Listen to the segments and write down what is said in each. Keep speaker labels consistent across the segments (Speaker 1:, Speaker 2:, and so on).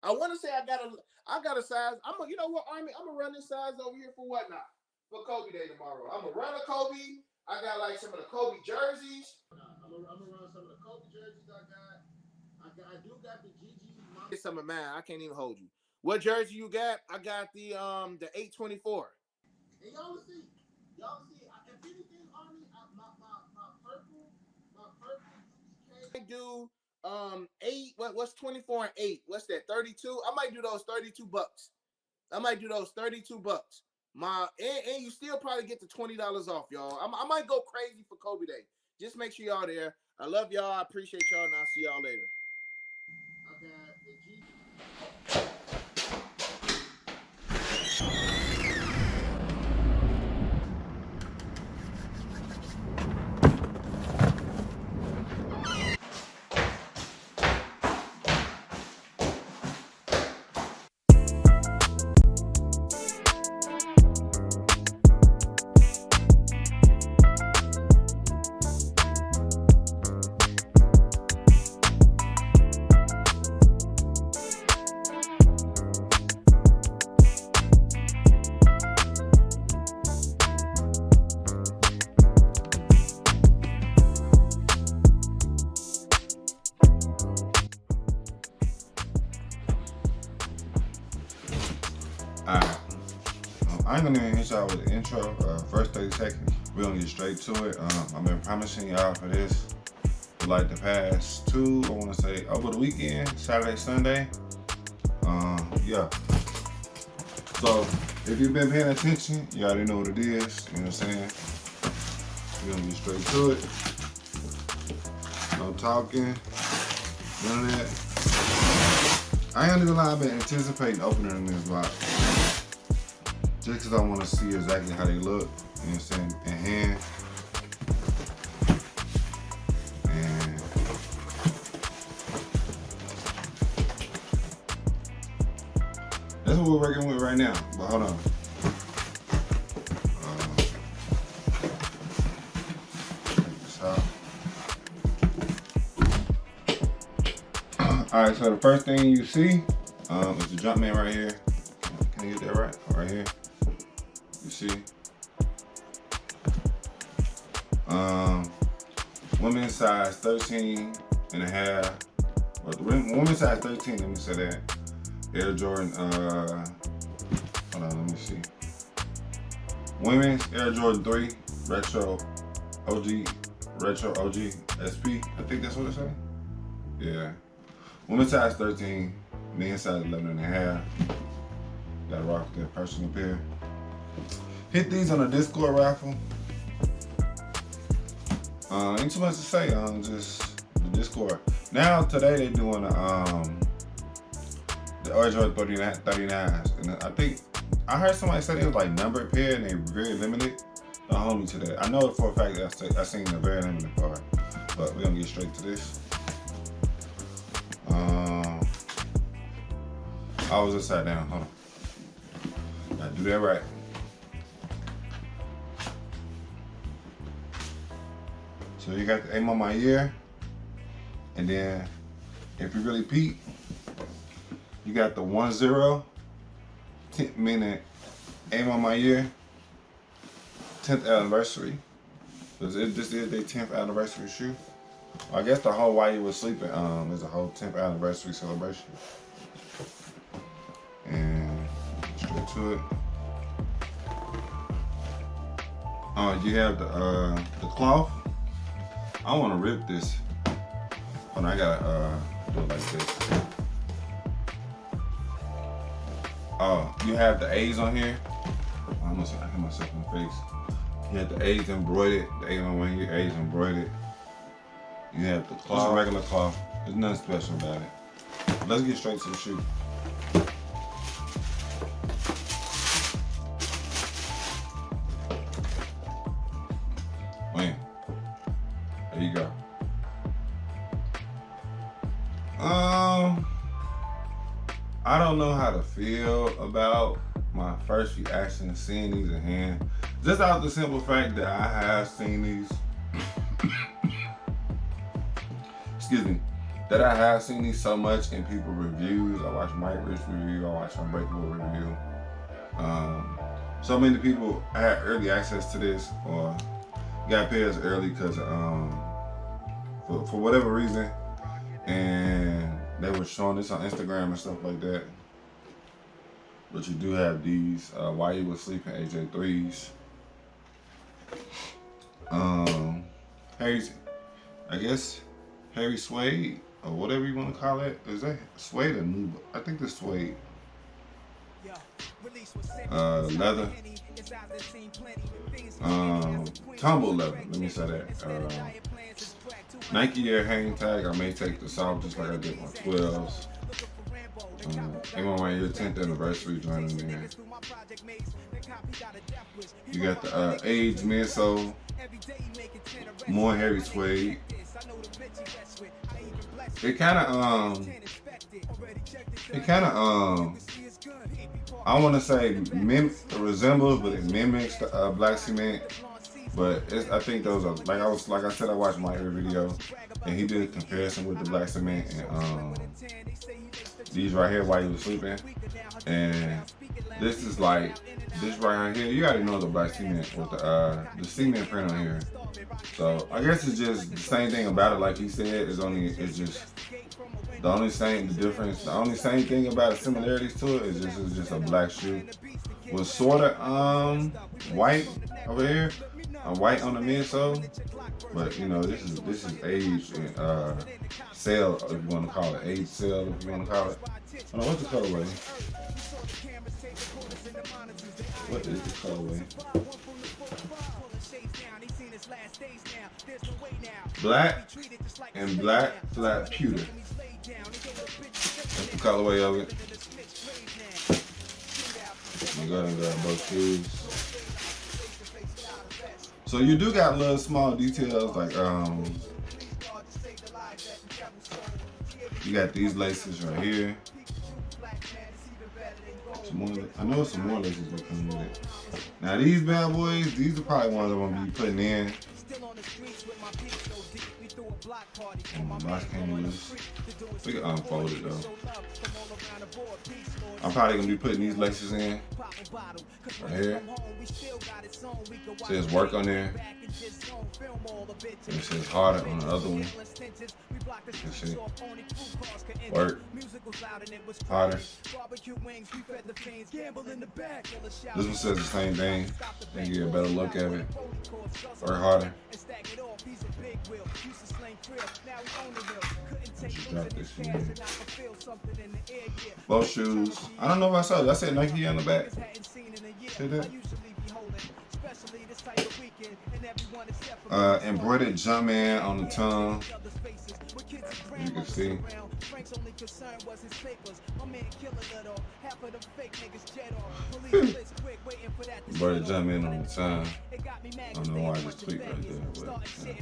Speaker 1: I want to say I got a size. You know what, Army? I'm gonna run this size over here for what now? For Kobe Day tomorrow. I'm gonna run a Kobe. I got like some of the Kobe jerseys. I'm gonna run some of the Kobe jerseys I got. I do got the GG. It's some of mine. I can't even hold you. What jersey you got? I got the 824. And y'all see. If anything, Army, my purple UBK. I do 8. What's 24 and 8? What's that? 32. I might do those 32 bucks. I might do those 32 bucks. And you still probably get the $20 off, y'all. I might go crazy for Kobe Day. Just make sure y'all there. I love y'all. I appreciate y'all, and I'll see y'all later. I got the G.
Speaker 2: Alright, I ain't gonna even hit y'all with the intro. First 30 seconds, we're gonna get straight to it. I've been promising y'all for this for like the past 2, I wanna say over the weekend, Saturday, Sunday. Yeah. So if you've been paying attention, you already know what it is, you know what I'm saying? We're gonna get straight to it. No talking, none of that. I ain't gonna lie, I've been anticipating opening this box. Just because I want to see exactly how they look, you know what I'm saying, in hand. And that's what we're working with right now, but hold on. Check this out. Alright, so the first thing you see is the Jumpman right here. Can you get that right? Right here. You see. Women's size 13 and a half. Well, the women's size 13, let me say that. Air Jordan, hold on, let me see. Women's Air Jordan 3, Retro OG SP. I think that's what it says. Yeah. Women's size 13, men's size 11 and a half. Gotta rock their personal pair. Hit these on a Discord raffle. Ain't too much to say on just the Discord. Now today they doing the Air Jordan 39s, and I think I heard somebody say it was like numbered pair and they very limited. Don't hold me to that. I know for a fact that I seen the very limited part, but we're gonna get straight to this. I was upside down. Hold on. Gotta do that right. So you got the A Ma Maniére, and then if you really peep, you got the 10 10-minute A Ma Maniére 10th anniversary. This is their 10th anniversary shoe. I guess the whole while you was sleeping is a whole 10th anniversary celebration. And straight to it. You have the cloth. I want to rip this. Hold on, I gotta do it like this. You have the A's on here. I almost hit myself in the face. You have the A's embroidered, the A on one here, A's embroidered. You have the cloth, just a regular cloth. There's nothing special about it. Let's get straight to the shoe. Wham. There you go. I don't know how to feel about my first reaction to seeing these in hand. Just out of the simple fact that I have seen these. Excuse me. that I have seen these so much in people reviews. I watch Mike Rich review, I watch Unbreakable review. So many people had early access to this, or got pairs early because for whatever reason, and they were showing this on Instagram and stuff like that. But you do have these while you were sleeping AJ3s. Harry's, I guess Harry Suede or whatever you want to call it. Is that suede or new? I think the suede. Leather. Tumble leather. Let me say that. Nike Air hang tag. I may take this off just like I did my 12s. A Ma Maniére 10th anniversary joint in there. You got the aged midsole, more heavy suede. It kind of I want to say resembles, but it mimics the black cement. But I think those are like I said, I watched my every video, and he did a comparison with the black cement and these right here while you were sleeping, and this is like this right here. You already know the black cement with the cement print on here. So I guess it's just the same thing about it. Like he said, it's just the only same thing about the similarities to it is it's just a black shoe with sort of white over here, white on the midsole. But you know, this is aged and sale, if you want to call it aged sale, if you want to call it. I don't know what's the colorway. What is the colorway? Black and black flat pewter. That's the colorway of it. Let me go ahead and grab both shoes. So you do got little small details like you got these laces right here. I know some more laces that come with it. Now these bad boys, these are probably ones I'm gonna be putting in. And my box came loose. We can unfold it though. I'm probably gonna be putting these laces in right here. It says work on there. It says harder on the other one. You see? Work. Harder. This one says the same thing. They get a better look at it. Work harder. Just drop this in. Both shoes. I don't know if I saw it. I said Nike on the back. See that? Embroidered Jumpman on the tongue. You can see. Embroidered Jumpman on the tongue. I don't know why I just tweaked right there. But, yeah.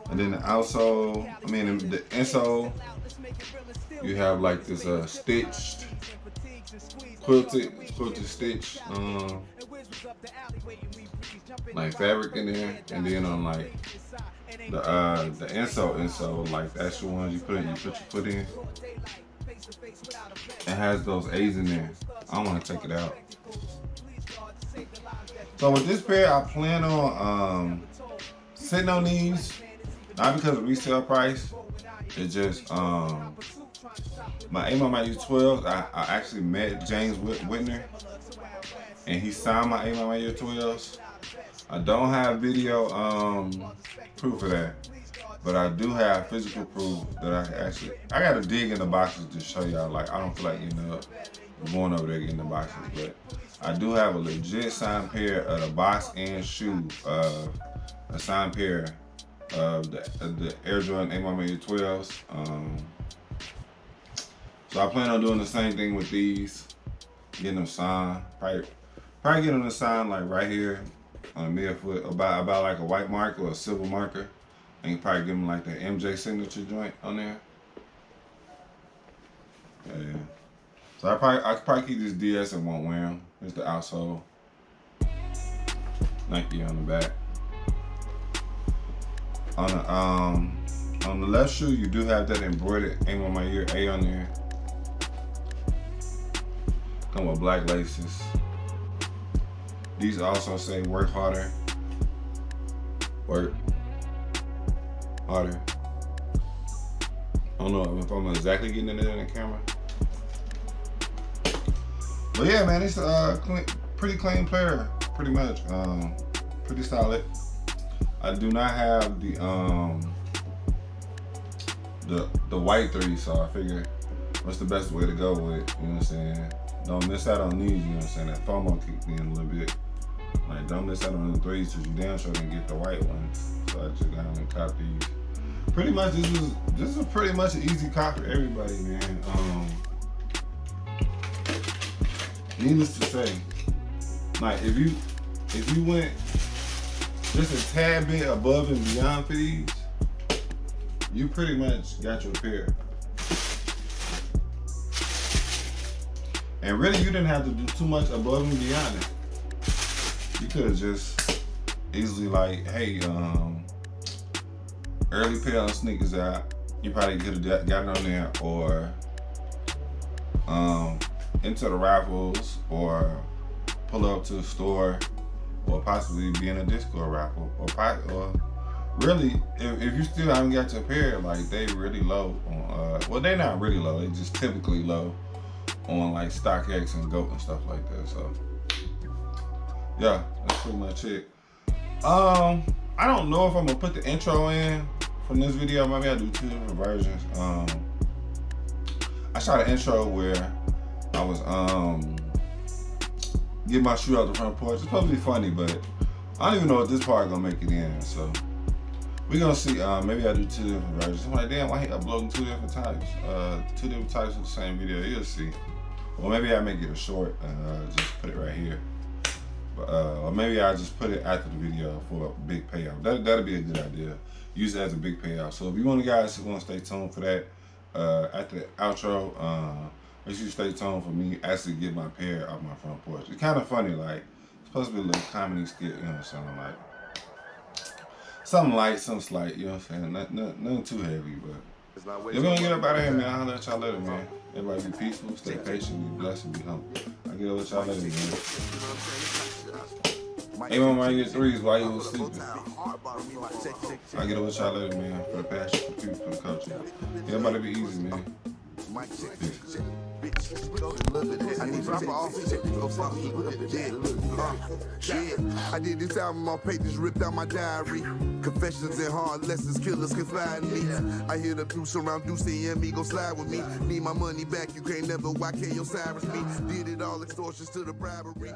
Speaker 2: And then the outsole, the insole, you have like this stitched, quilted stitch, like fabric in there, and then on like the insole, like the actual ones you put in, it has those A's in there. I don't want to take it out. So with this pair, I plan on sitting on these, not because of resale price. It's just my A Ma Maniére 12. I actually met James Whitner, and he signed my A Ma Maniére 12s. I don't have video proof of that, but I do have physical proof that I gotta dig in the boxes to show y'all. Like I don't feel like going over there getting the boxes, but I do have a legit signed pair of the box and shoe, a signed pair of the Air Jordan A Ma Maniére 12s. So I plan on doing the same thing with these, getting them signed. Probably getting them signed like right here on the midfoot, about like a white marker or a silver marker, and you probably give them like the MJ signature joint on there. Yeah. So I could probably keep this DS and won't wear them. Here's the outsole. Nike on the back. On On the left shoe, you do have that embroidered A Ma Maniére A on there. Come with black laces. These also say work harder. Work harder. I don't know if I'm exactly getting it in the camera. But yeah, man, it's a pretty clean pair, pretty much. Pretty solid. I do not have the white 3, so I figured what's the best way to go with it, you know what I'm saying? Don't miss out on these, you know what I'm saying? That FOMO kicked me in a little bit. Like, don't miss out on the 3s because you damn sure didn't get the white ones. So I just got and cop these. Pretty much, this is pretty much an easy cop for everybody, man. Needless to say, like if you went just a tad bit above and beyond for these, you pretty much got your pair. And really, you didn't have to do too much above and beyond it. You could have just easily like, hey, early pair of sneakers out. You probably could have got it on there, or into the raffles, or pull up to the store, or possibly be in a Discord raffle, or really, if you still haven't got your pair, like they really low on, well, they're not really low, they just typically low on like StockX and GOAT and stuff like that. So yeah, that's pretty much it. I don't know if I'm gonna put the intro in from this video. Maybe I'll do 2 different versions. I shot an intro where I was get my shoe out the front porch. It's supposed to be funny, but I don't even know if this part gonna make it in. So we're gonna see. Maybe I'll do 2 different versions. I'm like, damn, why he uploading 2 different types? 2 different types of the same video. You'll see. Or maybe I make it a short and just put it right here. But, or maybe I'll just put it after the video for a big payout. That'll be a good idea. Use it as a big payout. So if you guys want to stay tuned for that, after the outro, make sure you stay tuned for me actually get my pair off my front porch. It's kind of funny, like, it's supposed to be a little comedy skit, you know what I'm saying? Like, something light, something slight, you know what I'm saying? Nothing too heavy, but we're gonna get up out of here, man. I'll let y'all later, man. Everybody be peaceful, stay patient, be blessed, and be humble. I'll get up with y'all later, man. A Ma Maniére 3s while you was sleeping. I'll get up with y'all later, man. For the passion, for the people, for the culture. Everybody be easy, man. Peace.
Speaker 3: I need drop off. I did this album on pages ripped out my diary. Confessions and hard lessons killers confide in me. I hear the deuce around Deucey and me go slide with me. Need my money back, you can't never YK Osiris me. Did it all extortions to the bribery.